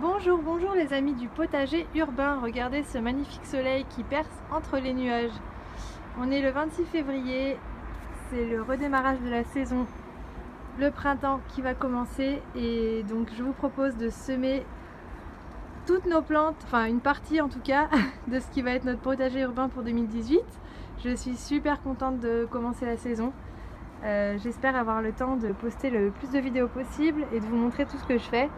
Bonjour, bonjour les amis du potager urbain. Regardez ce magnifique soleil qui perce entre les nuages. On est le 26 février, c'est le redémarrage de la saison, le printemps qui va commencer et donc je vous propose de semer toutes nos plantes, enfin une partie en tout cas, de ce qui va être notre potager urbain pour 2018. Je suis super contente de commencer la saison. J'espère avoir le temps de poster le plus de vidéos possible et de vous montrer tout ce que je fais.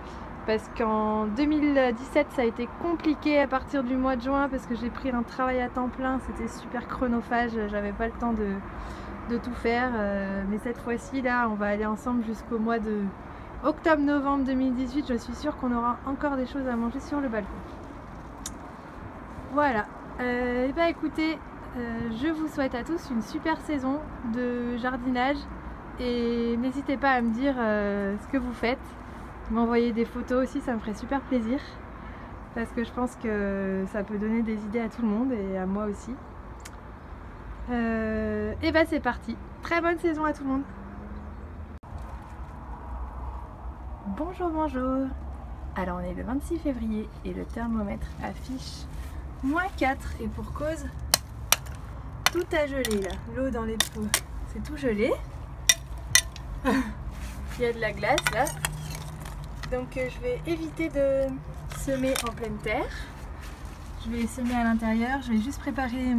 Parce qu'en 2017 ça a été compliqué à partir du mois de juin parce que j'ai pris un travail à temps plein, c'était super chronophage, j'avais pas le temps de tout faire, mais cette fois-ci là on va aller ensemble jusqu'au mois de octobre-novembre 2018, je suis sûre qu'on aura encore des choses à manger sur le balcon. Voilà, et bah écoutez, je vous souhaite à tous une super saison de jardinage et n'hésitez pas à me dire ce que vous faites. M'envoyer des photos aussi, ça me ferait super plaisir parce que je pense que ça peut donner des idées à tout le monde et à moi aussi. Et bah c'est parti, très bonne saison à tout le monde. Bonjour, bonjour. Alors on est le 26 février et le thermomètre affiche -4 et pour cause, tout a gelé là, l'eau dans les pots, c'est tout gelé. Il y a de la glace là. Donc je vais éviter de semer en pleine terre. Je vais semer à l'intérieur. Je vais juste préparer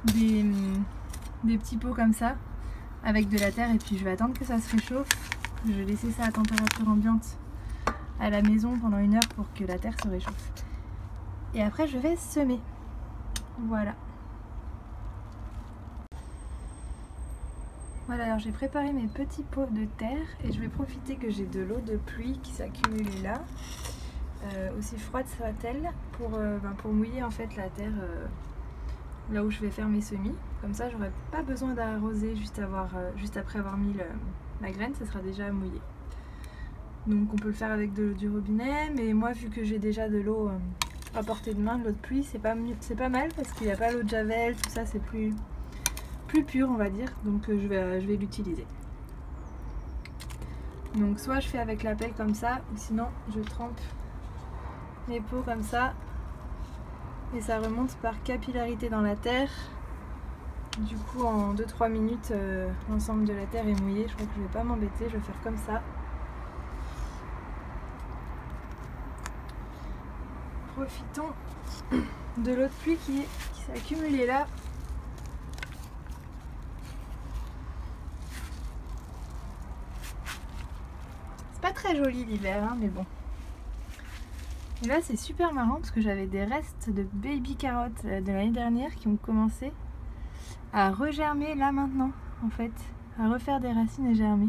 des petits pots comme ça avec de la terre et puis je vais attendre que ça se réchauffe. Je vais laisser ça à température ambiante à la maison pendant 1 heure pour que la terre se réchauffe. Et après je vais semer. Voilà. Voilà, alors j'ai préparé mes petits pots de terre et je vais profiter que j'ai de l'eau de pluie qui s'accumule là, aussi froide soit-elle, pour mouiller en fait la terre là où je vais faire mes semis. Comme ça, j'aurai pas besoin d'arroser juste après avoir mis la graine, ça sera déjà mouillé. Donc on peut le faire avec de l'eau du robinet, mais moi vu que j'ai déjà de l'eau à portée de main, de l'eau de pluie, c'est pas mal parce qu'il n'y a pas l'eau de javel, tout ça c'est plus pur on va dire, donc je vais l'utiliser. Donc soit je fais avec la pelle comme ça, ou sinon je trempe mes pots comme ça et ça remonte par capillarité dans la terre. Du coup en 2-3 minutes l'ensemble de la terre est mouillé. Je crois que je vais pas m'embêter, je vais faire comme ça. Profitons de l'eau de pluie qui s'est accumulée là. Pas très joli l'hiver, hein, mais bon. Et là c'est super marrant parce que j'avais des restes de baby carottes de l'année dernière qui ont commencé à regermer là maintenant, en fait, à refaire des racines et germer.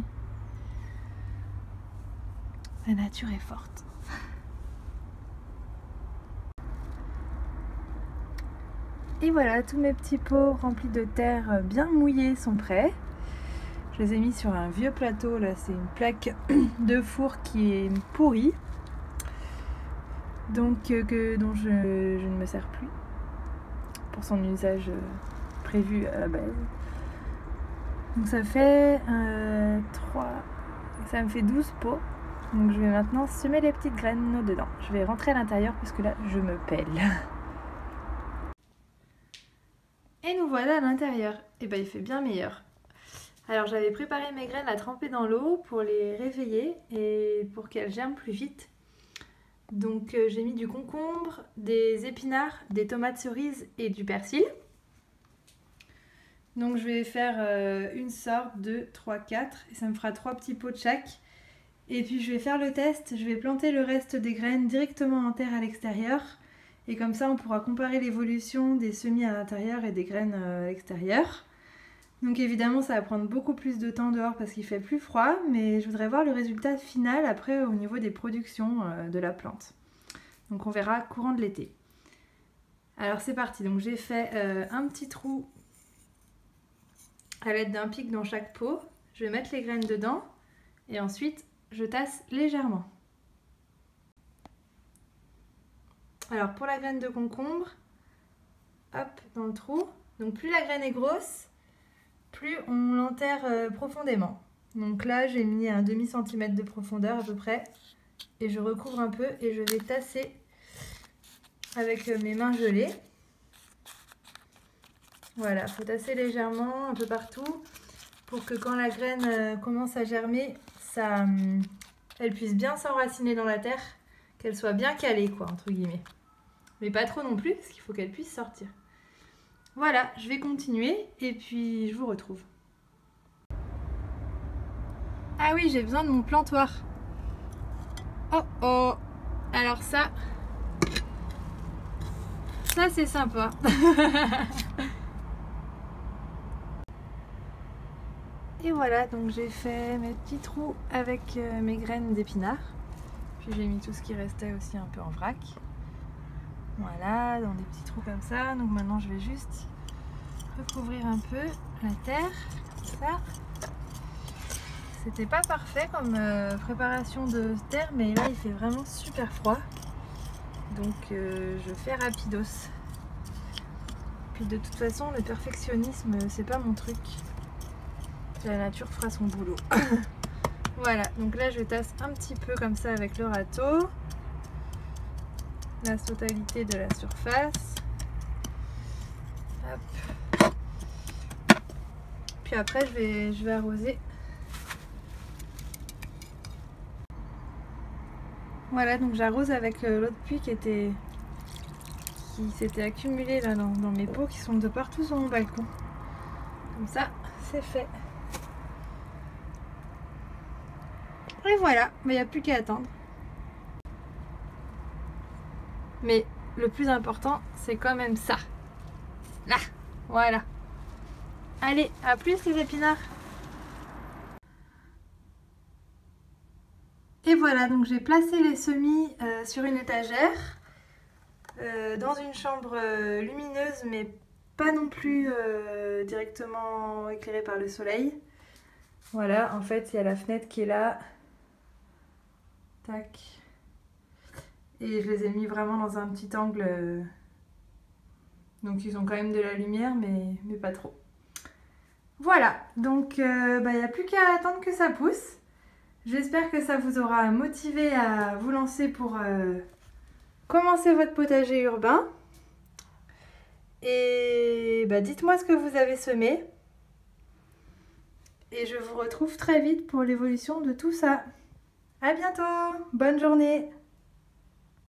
La nature est forte. Et voilà, tous mes petits pots remplis de terre bien mouillés sont prêts. Je les ai mis sur un vieux plateau, là c'est une plaque de four qui est pourrie, donc dont je ne me sers plus pour son usage prévu à la base. Donc ça fait 3, ça me fait 12 pots, donc je vais maintenant semer les petites graines dedans. Je vais rentrer à l'intérieur parce que là je me pèle. Et nous voilà à l'intérieur, et ben il fait bien meilleur. Alors j'avais préparé mes graines à tremper dans l'eau pour les réveiller et pour qu'elles germent plus vite. Donc j'ai mis du concombre, des épinards, des tomates cerises et du persil. Donc je vais faire une sorte, 2, 3, 4 et ça me fera 3 petits pots de chaque. Et puis je vais faire le test, je vais planter le reste des graines directement en terre à l'extérieur. Et comme ça on pourra comparer l'évolution des semis à l'intérieur et des graines à l'extérieur. Donc évidemment ça va prendre beaucoup plus de temps dehors parce qu'il fait plus froid, mais je voudrais voir le résultat final après au niveau des productions de la plante. Donc on verra courant de l'été. Alors c'est parti, donc j'ai fait un petit trou à l'aide d'un pic dans chaque pot. Je vais mettre les graines dedans et ensuite je tasse légèrement. Alors pour la graine de concombre, hop dans le trou, donc plus la graine est grosse, plus on l'enterre profondément. Donc là j'ai mis un demi-centimètre de profondeur à peu près et je recouvre un peu et je vais tasser avec mes mains gelées. Voilà, il faut tasser légèrement un peu partout pour que quand la graine commence à germer, elle puisse bien s'enraciner dans la terre, qu'elle soit bien calée, quoi, entre guillemets. Mais pas trop non plus, parce qu'il faut qu'elle puisse sortir. Voilà, je vais continuer et puis je vous retrouve. Ah oui, j'ai besoin de mon plantoir. Oh oh! Alors ça c'est sympa. Et voilà, donc j'ai fait mes petits trous avec mes graines d'épinards. Puis j'ai mis tout ce qui restait aussi un peu en vrac. Voilà, dans des petits trous comme ça. Donc maintenant je vais juste recouvrir un peu la terre, comme ça. C'était pas parfait comme préparation de terre, mais là il fait vraiment super froid. Donc je fais rapidos. Puis de toute façon, le perfectionnisme, c'est pas mon truc. La nature fera son boulot. Voilà, donc là je tasse un petit peu comme ça avec le râteau. La totalité de la surface. Hop. Puis après je vais arroser. Voilà, donc j'arrose avec l'eau de pluie qui s'était accumulée là dans mes pots qui sont de partout sur mon balcon. Comme ça, c'est fait. Et voilà, mais il n'y a plus qu'à attendre. Mais le plus important, c'est quand même ça. Là, voilà. Allez, à plus les épinards. Et voilà, donc j'ai placé les semis sur une étagère, dans une chambre lumineuse, mais pas non plus directement éclairée par le soleil. Voilà, en fait, il y a la fenêtre qui est là. Tac. Et je les ai mis vraiment dans un petit angle. Donc ils ont quand même de la lumière, mais pas trop. Voilà, donc il n'y a plus qu'à attendre que ça pousse. J'espère que ça vous aura motivé à vous lancer pour commencer votre potager urbain. Et dites-moi ce que vous avez semé. Et je vous retrouve très vite pour l'évolution de tout ça. À bientôt, bonne journée.